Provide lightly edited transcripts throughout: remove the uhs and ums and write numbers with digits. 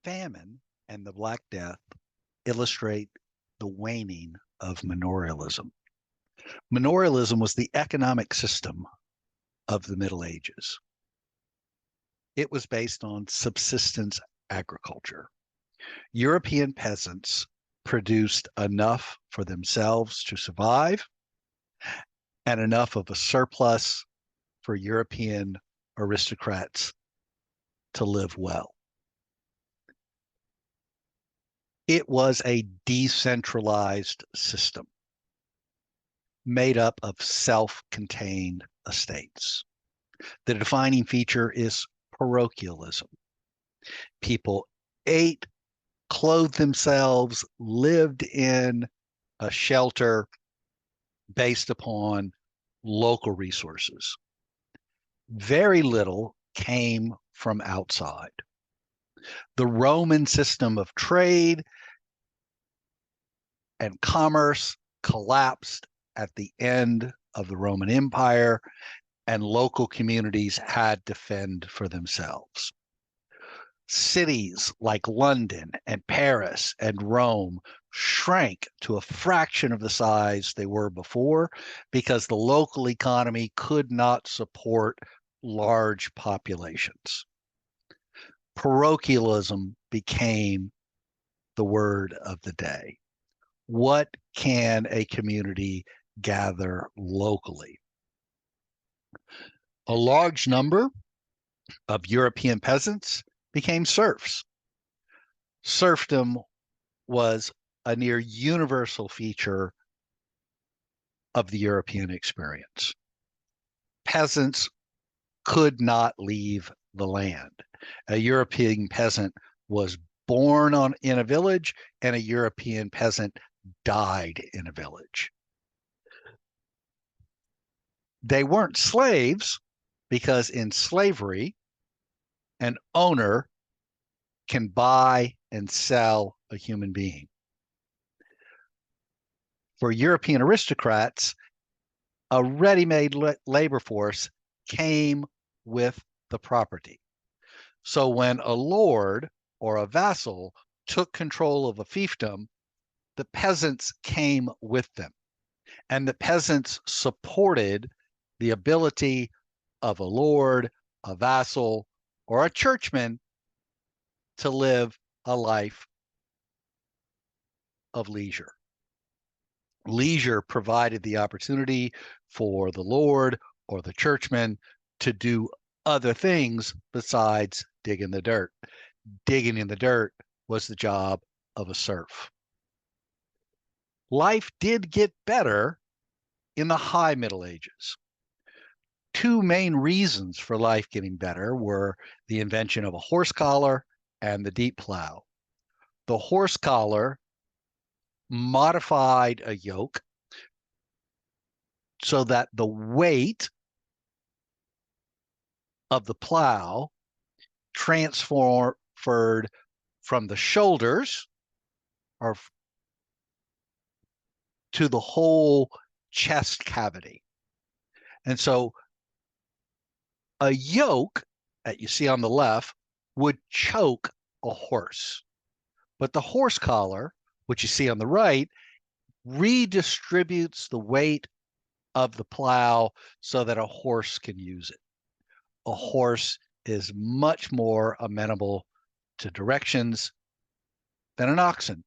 Famine and the Black Death illustrate the waning of manorialism. Manorialism was the economic system of the Middle Ages. It was based on subsistence agriculture. European peasants produced enough for themselves to survive and enough of a surplus for European aristocrats to live well. It was a decentralized system made up of self-contained estates. The defining feature is parochialism. People ate, clothed themselves, lived in a shelter based upon local resources. Very little came from outside. The Roman system of trade and commerce collapsed at the end of the Roman Empire, and local communities had to fend for themselves. Cities like London and Paris and Rome shrank to a fraction of the size they were before because the local economy could not support large populations. Parochialism became the word of the day. What can a community gather locally? A large number of European peasants became serfs. Serfdom was a near universal feature of the European experience. Peasants could not leave the land. A European peasant was born in a village, and a European peasant died in a village. They weren't slaves because in slavery, an owner can buy and sell a human being. For European aristocrats, a ready-made labor force came with the property. So when a lord or a vassal took control of a fiefdom, the peasants came with them, and the peasants supported the ability of a lord, a vassal, or a churchman to live a life of leisure. Leisure provided the opportunity for the lord or the churchman to do other things besides dig in the dirt. Digging in the dirt was the job of a serf. Life did get better in the High Middle Ages. Two main reasons for life getting better were the invention of a horse collar and the deep plow. The horse collar modified a yoke so that the weight of the plow transferred from the shoulders or to the whole chest cavity. And so a yoke that you see on the left would choke a horse. But the horse collar, which you see on the right, redistributes the weight of the plow so that a horse can use it. A horse is much more amenable to directions than an oxen.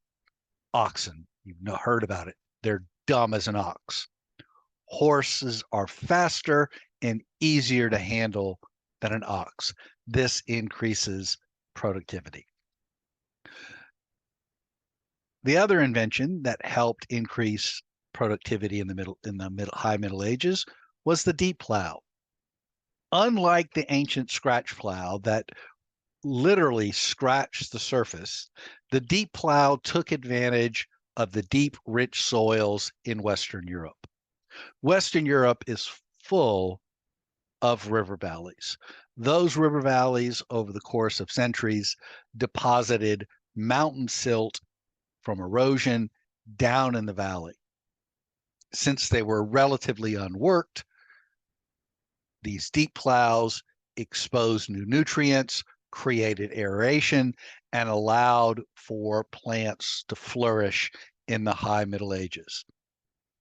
Oxen, you've not heard about it. They're dumb as an ox. Horses are faster and easier to handle than an ox. This increases productivity. The other invention that helped increase productivity in the High Middle Ages was the deep plow. Unlike the ancient scratch plow that literally scratched the surface, the deep plow took advantage of the deep, rich soils in Western Europe. Western Europe is full of river valleys. Those river valleys, over the course of centuries, deposited mountain silt from erosion down in the valley. Since they were relatively unworked, these deep plows exposed new nutrients, created aeration, and allowed for plants to flourish in the High Middle Ages.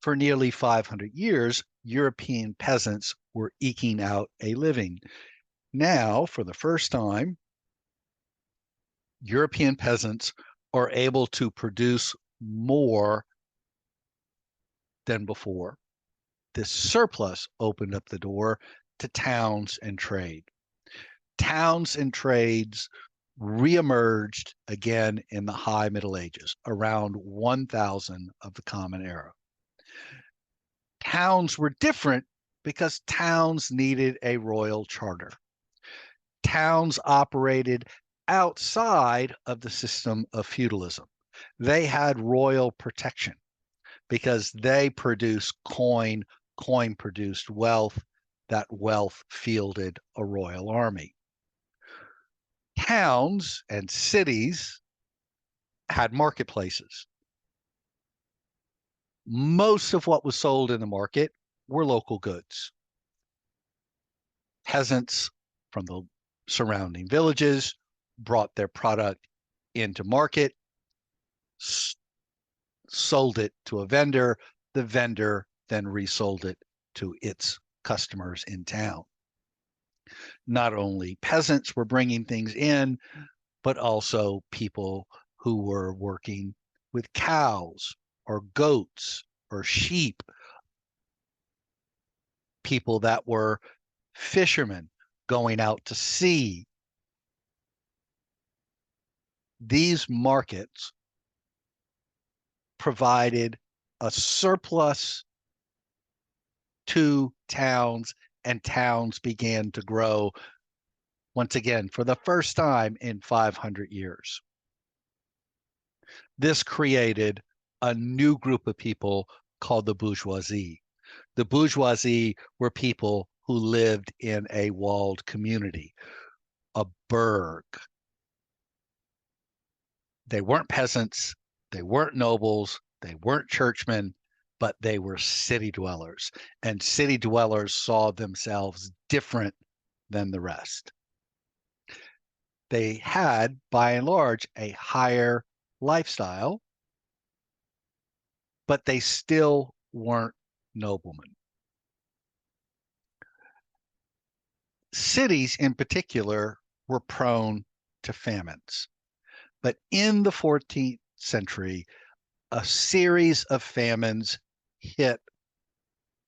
For nearly 500 years, European peasants were eking out a living. Now, for the first time, European peasants are able to produce more than before. This surplus opened up the door to towns and trade. Towns and trades reemerged again in the High Middle Ages, around 1000 of the Common Era. Towns were different because towns needed a royal charter. Towns operated outside of the system of feudalism. They had royal protection because they produced coin, coin produced wealth, that wealth fielded a royal army. Towns and cities had marketplaces. Most of what was sold in the market were local goods. Peasants from the surrounding villages brought their product into market, sold it to a vendor. The vendor then resold it to its customers in town. Not only peasants were bringing things in, but also people who were working with cows or goats or sheep, people that were fishermen going out to sea. These markets provided a surplus to towns, and towns began to grow once again for the first time in 500 years. This created a new group of people called the bourgeoisie. The bourgeoisie were people who lived in a walled community, a burg. They weren't peasants, they weren't nobles, they weren't churchmen, but they were city dwellers. And city dwellers saw themselves different than the rest. They had, by and large, a higher lifestyle, but they still weren't noblemen. Cities, in particular, were prone to famines. But in the 14th century, a series of famines hit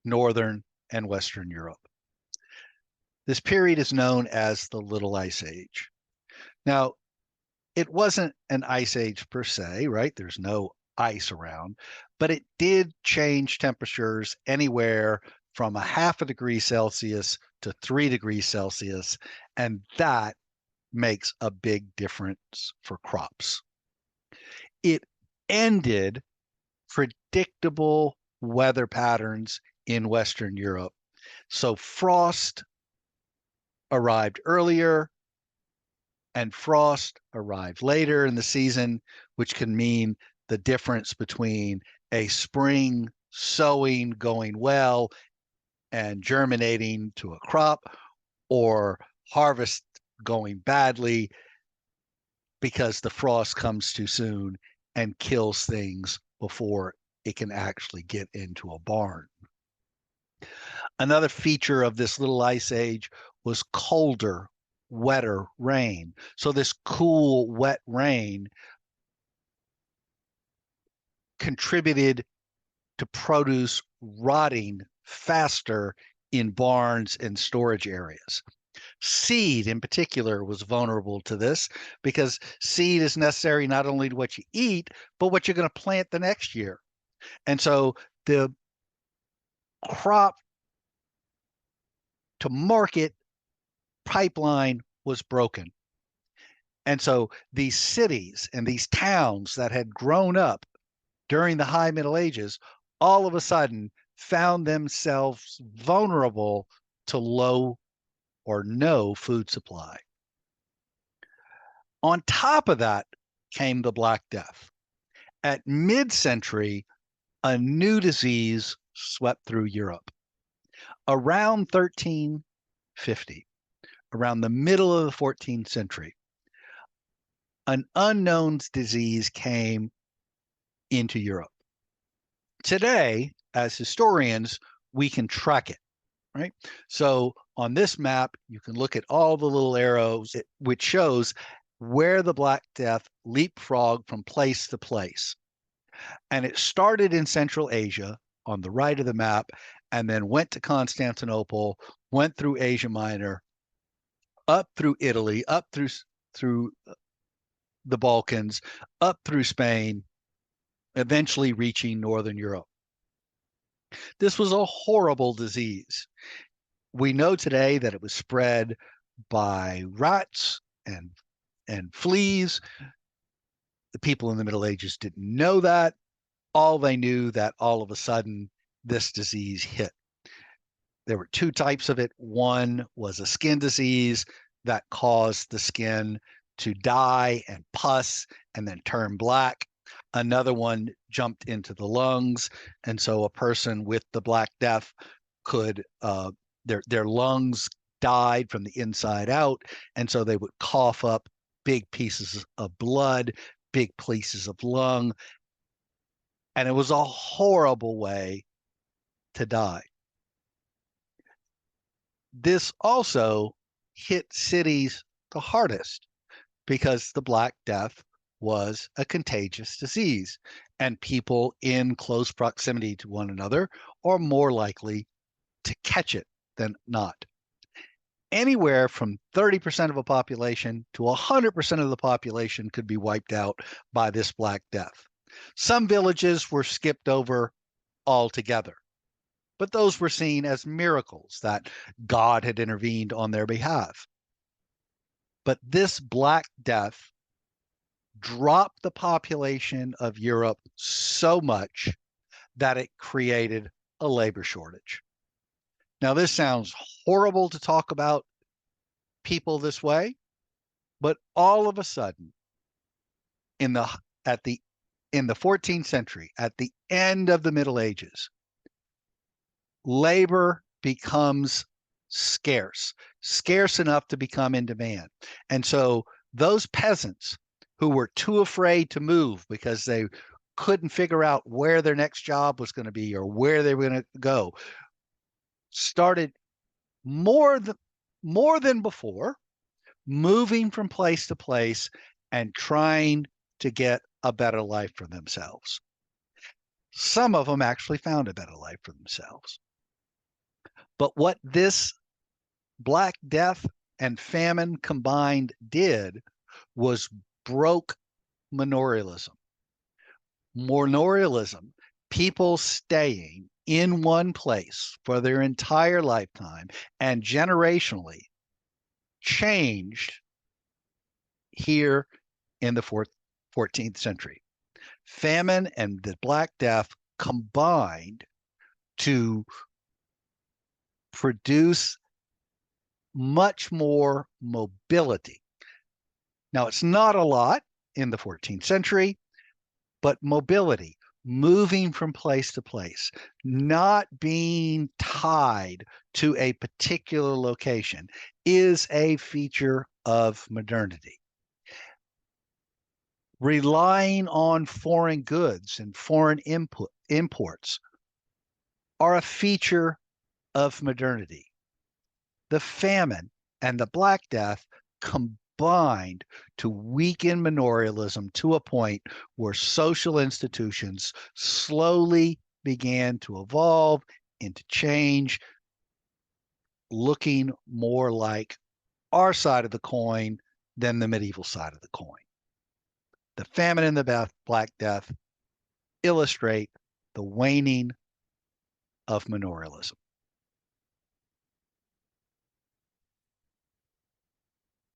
Northern and Western Europe. This period is known as the Little Ice Age. Now, it wasn't an ice age per se, right? There's no ice around, but it did change temperatures anywhere from a half a degree Celsius to 3 degrees Celsius, and that makes a big difference for crops. It ended predictable weather patterns in Western Europe. So frost arrived earlier and frost arrived later in the season, which can mean the difference between a spring sowing going well and germinating to a crop, or harvest going badly because the frost comes too soon and kills things before it can actually get into a barn. Another feature of this little ice age was colder, wetter rain. So this cool, wet rain contributed to produce rotting faster in barns and storage areas. Seed in particular was vulnerable to this because seed is necessary not only to what you eat, but what you're going to plant the next year. And so the crop to market pipeline was broken. And so these cities and these towns that had grown up during the High Middle Ages all of a sudden found themselves vulnerable to low or no food supply. On top of that came the Black Death. At mid-century, a new disease swept through Europe. Around 1350, around the middle of the 14th century, an unknown disease came into Europe. Today, as historians, we can track it, right? So on this map, you can look at all the little arrows, which shows where the Black Death leapfrogged from place to place. And it started in Central Asia on the right of the map, and then went to Constantinople, went through Asia Minor, up through Italy, up through the Balkans, up through Spain, eventually reaching Northern Europe. This was a horrible disease. We know today that it was spread by rats and fleas. The people in the Middle Ages didn't know that. All they knew that all of a sudden this disease hit. There were two types of it. One was a skin disease that caused the skin to die and pus and then turn black. Another one jumped into the lungs, and so a person with the Black Death could their lungs died from the inside out, and so they would cough up big pieces of blood, big pieces of lung, and it was a horrible way to die. This also hit cities the hardest because the Black Death was a contagious disease, and people in close proximity to one another are more likely to catch it than not. Anywhere from 30% of a population to 100% of the population could be wiped out by this Black Death. Some villages were skipped over altogether, but those were seen as miracles that God had intervened on their behalf. But this Black Death dropped the population of Europe so much that it created a labor shortage. Now, this sounds horrible to talk about people this way, but all of a sudden, in the 14th century, at the end of the Middle Ages, labor becomes scarce enough to become in demand. And so those peasants who were too afraid to move because they couldn't figure out where their next job was going to be or where they were going to go started more than before moving from place to place and trying to get a better life for themselves. Some of them actually found a better life for themselves. But what this Black Death and famine combined did was broke manorialism. Manorialism, people staying in one place for their entire lifetime and generationally, changed here in the 14th century. Famine and the Black Death combined to produce much more mobility. Now, it's not a lot in the 14th century, but mobility, moving from place to place, not being tied to a particular location, is a feature of modernity. Relying on foreign goods and foreign imports are a feature of modernity. The famine and the Black Death combined to weaken manorialism to a point where social institutions slowly began to evolve into change, looking more like our side of the coin than the medieval side of the coin. The famine and the Black Death illustrate the waning of manorialism.